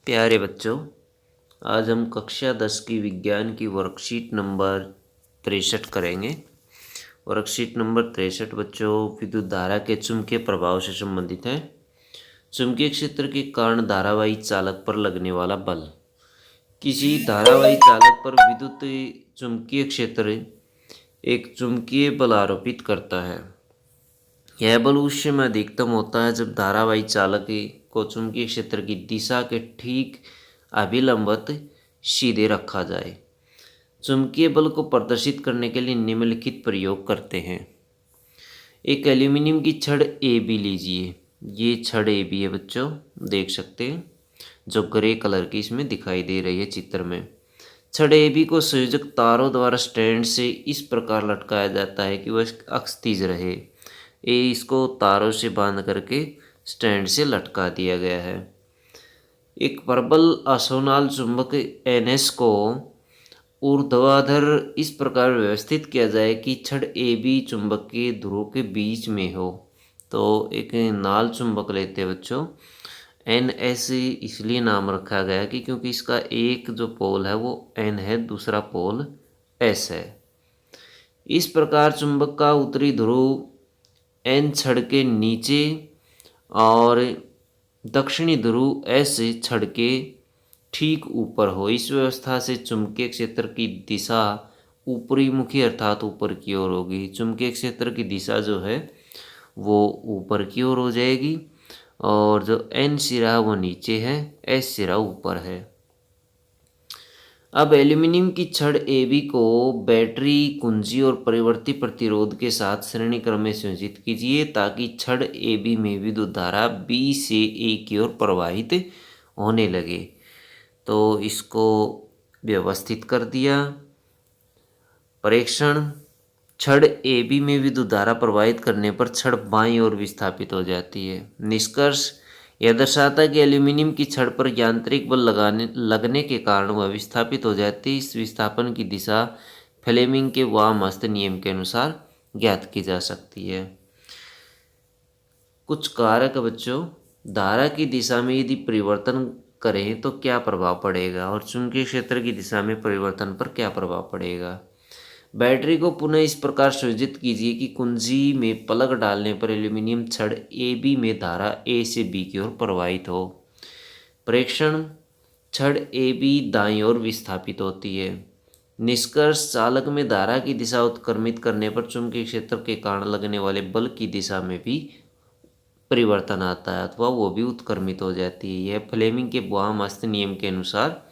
प्यारे बच्चों, आज हम कक्षा 10 की विज्ञान की वर्कशीट नंबर 63 करेंगे। वर्कशीट नंबर 63 बच्चों विद्युत धारा के चुंबकीय प्रभाव से संबंधित है। चुंबकीय क्षेत्र के कारण धारावाही चालक पर लगने वाला बल। किसी धारावाही चालक पर विद्युत चुंबकीय क्षेत्र एक चुंबकीय बल आरोपित करता है। यह बल उस समय अधिकतम होता है जब धारावाही चालक को चुंबकीय क्षेत्र की दिशा के ठीक अभिलंबत सीधे रखा जाए। चुंबकीय बल को प्रदर्शित करने के लिए निम्नलिखित प्रयोग करते हैं। एक एल्यूमिनियम की छड़ ए बी लीजिए। ये छड़ ए बी है बच्चों, देख सकते हैं, जो ग्रे कलर की इसमें दिखाई दे रही है चित्र में। छड़ ए बी को संयोजक तारों द्वारा स्टैंड से इस प्रकार लटकाया जाता है कि वह अक्षितिज रहे। इसको तारों से बांध करके स्टैंड से लटका दिया गया है। एक प्रबल असोनाल चुंबक एनएस को ऊर्ध्वाधर इस प्रकार व्यवस्थित किया जाए कि छड़ ए बी चुंबक के ध्रुव के बीच में हो। तो एक नाल चुंबक लेते हैं बच्चों, एन एस इसलिए नाम रखा गया कि क्योंकि इसका एक जो पोल है वो एन है, दूसरा पोल एस है। इस प्रकार चुंबक का उत्तरी ध्रुव एन छड़ के नीचे और दक्षिणी ध्रुव एस छड़ के ठीक ऊपर हो। इस व्यवस्था से चुंबकीय क्षेत्र की दिशा ऊपरी मुखी अर्थात ऊपर की ओर होगी। चुंबकीय क्षेत्र की दिशा जो है वो ऊपर की ओर हो जाएगी और जो एन सिरा वो नीचे है, एस सिरा ऊपर है। अब एल्यूमिनियम की छड़ ए बी को बैटरी कुंजी और परिवर्ती प्रतिरोध के साथ श्रेणी क्रम में संयोजित कीजिए ताकि छड़ ए बी में विद्युत धारा बी से ए की ओर प्रवाहित होने लगे। तो इसको व्यवस्थित कर दिया। परीक्षण, छड़ ए बी में विद्युत धारा प्रवाहित करने पर छड़ बाईं ओर विस्थापित हो जाती है। निष्कर्ष, यह दर्शाता है कि एल्यूमिनियम की छड़ पर यांत्रिक बल लगने के कारण वह विस्थापित हो जाती है। इस विस्थापन की दिशा फ्लेमिंग के वामहस्त नियम के अनुसार ज्ञात की जा सकती है। कुछ कारक बच्चों, धारा की दिशा में यदि परिवर्तन करें तो क्या प्रभाव पड़ेगा और चुंबकीय क्षेत्र की दिशा में परिवर्तन पर क्या प्रभाव पड़ेगा। बैटरी को पुनः इस प्रकार संयोजित कीजिए कि कुंजी में प्लग डालने पर एल्यूमिनियम छड़ ए बी में धारा ए से बी की ओर प्रवाहित हो। प्रेक्षण, छड़ ए बी दाईं ओर विस्थापित होती है। निष्कर्ष, चालक में धारा की दिशा उत्क्रमित करने पर चुंबकीय क्षेत्र के कारण लगने वाले बल की दिशा में भी परिवर्तन आता है अथवा वो भी उत्क्रमित हो जाती है। यह फ्लेमिंग के वामहस्त नियम के अनुसार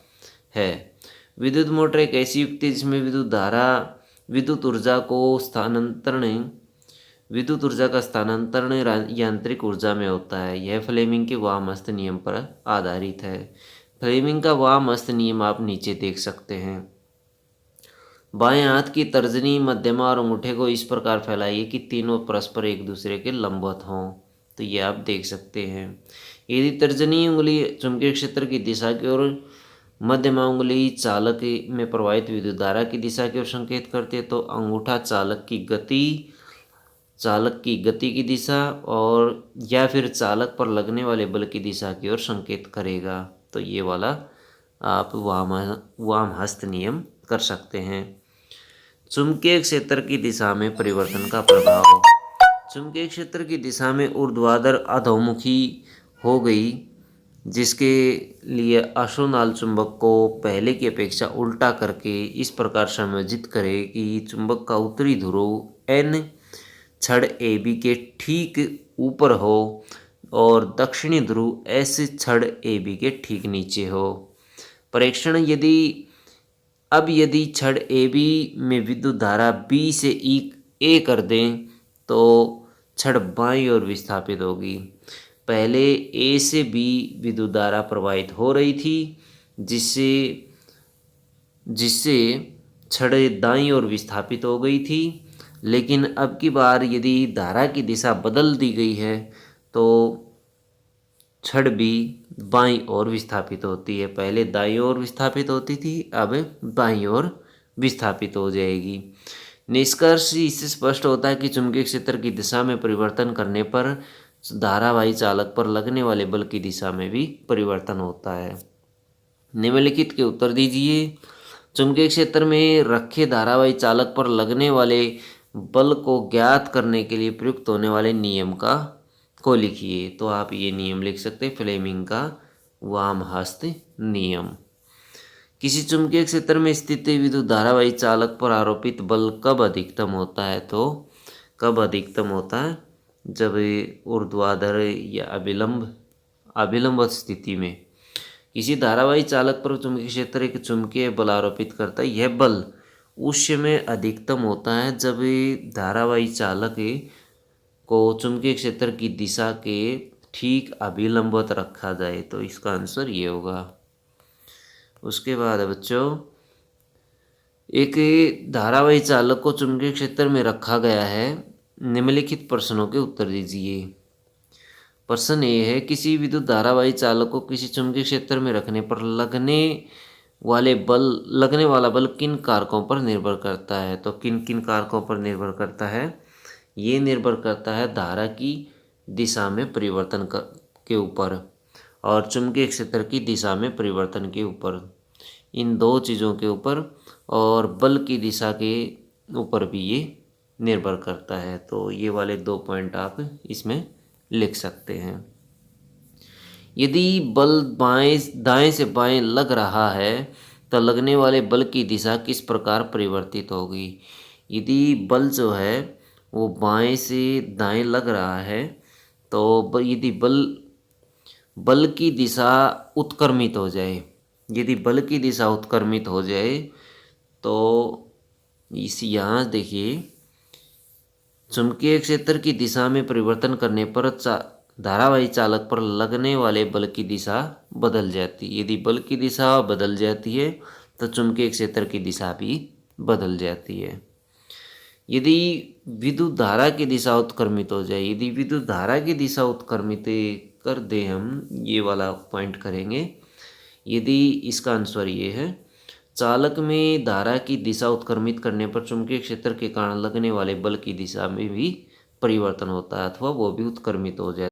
है। विद्युत मोटर एक ऐसी युक्ति है जिसमें विद्युत ऊर्जा का स्थानांतरण यांत्रिक ऊर्जा में होता है। यह फ्लेमिंग के वामहस्त नियम पर आधारित है। फ्लेमिंग का वामहस्त नियम आप नीचे देख सकते हैं। बाएं हाथ की तर्जनी, मध्यमा और अंगूठे को इस प्रकार फैलाइए कि तीनों परस्पर एक दूसरे के लंबवत हों। तो ये आप देख सकते हैं। यदि तर्जनी उंगली चुंबकीय क्षेत्र की दिशा की ओर, मध्यमा उंगली चालक में प्रवाहित विद्युत धारा की दिशा की ओर संकेत करती है, तो अंगूठा चालक की गति की दिशा और या फिर चालक पर लगने वाले बल की दिशा की ओर संकेत करेगा। तो ये वाला आप वामहस्त नियम कर सकते हैं। चुंबकीय क्षेत्र की दिशा में परिवर्तन का प्रभाव। चुंबकीय क्षेत्र की दिशा में ऊर्ध्वाधर अधोमुखी हो गई, जिसके लिए आसोनाल चुंबक को पहले की अपेक्षा उल्टा करके इस प्रकार समायोजित करें कि चुंबक का उत्तरी ध्रुव एन छड़ ए बी के ठीक ऊपर हो और दक्षिणी ध्रुव एस छड़ ए बी के ठीक नीचे हो। परीक्षण, यदि छड़ ए बी में विद्युत धारा बी से ए कर दें तो छड़ बाईं ओर विस्थापित होगी। पहले ए से बी विद्युत धारा प्रवाहित हो रही थी, जिससे छड़ दाईं ओर विस्थापित हो गई थी। लेकिन अब की बार यदि धारा की दिशा बदल दी गई है तो छड़ भी बाईं ओर विस्थापित होती है। पहले दाईं ओर विस्थापित होती थी, अब बाईं ओर विस्थापित हो जाएगी। निष्कर्ष, इससे स्पष्ट होता है कि चुंबकीय क्षेत्र की दिशा में परिवर्तन करने पर धारावाही चालक पर लगने वाले बल की दिशा में भी परिवर्तन होता है। निम्नलिखित के उत्तर दीजिए। चुंबकीय क्षेत्र में रखे धारावाही चालक पर लगने वाले बल को ज्ञात करने के लिए प्रयुक्त होने वाले नियम को लिखिए। तो आप ये नियम लिख सकते हैं, फ्लेमिंग का वामहस्त नियम। किसी चुंबकीय क्षेत्र में स्थित विद्युत धारावाही चालक पर आरोपित बल कब अधिकतम होता है? तो कब अधिकतम होता है? जब ऊर्ध्वाधर या अभिलंब स्थिति में किसी धारावाही चालक पर चुंबकीय क्षेत्र एक चुंबकीय बल आरोपित करता है। यह बल उस समय अधिकतम होता है जब धारावाही चालक को चुंबकीय क्षेत्र की दिशा के ठीक अभिलंबवत रखा जाए। तो इसका आंसर ये होगा। उसके बाद बच्चों, एक धारावाही चालक को चुंबकीय क्षेत्र में रखा गया है। निम्नलिखित प्रश्नों के उत्तर दीजिए। प्रश्न ये है, किसी विद्युत धारावाही चालक को किसी चुंबकीय क्षेत्र में रखने पर लगने वाला बल किन कारकों पर निर्भर करता है? तो किन किन कारकों पर निर्भर करता है? ये निर्भर करता है धारा की दिशा में परिवर्तन के ऊपर और चुंबकीय क्षेत्र की दिशा में परिवर्तन के ऊपर, इन दो चीज़ों के ऊपर, और बल की दिशा के ऊपर भी ये निर्भर करता है। तो ये वाले 2 पॉइंट आप इसमें लिख सकते हैं। यदि बल दाएं से बाएं लग रहा है तो लगने वाले बल की दिशा किस प्रकार परिवर्तित होगी? यदि बल जो है वो बाएं से दाएं लग रहा है तो यदि बल की दिशा उत्क्रमित हो जाए, यदि बल की दिशा उत्क्रमित हो जाए तो यहाँ देखिए, चुंबकीय क्षेत्र की दिशा में परिवर्तन करने पर धारावाही चालक पर लगने वाले बल की दिशा बदल जाती है। यदि बल की दिशा बदल जाती है तो चुंबकीय क्षेत्र की दिशा भी बदल जाती है। यदि विद्युत धारा की दिशा उत्क्रमित हो जाए, यदि विद्युत धारा की दिशा उत्क्रमित कर दे, हम ये वाला पॉइंट करेंगे। यदि इसका आंसर ये है, चालक में धारा की दिशा उत्क्रमित करने पर चुंबकीय क्षेत्र के कारण लगने वाले बल की दिशा में भी परिवर्तन होता है अथवा वो भी उत्क्रमित हो जाए।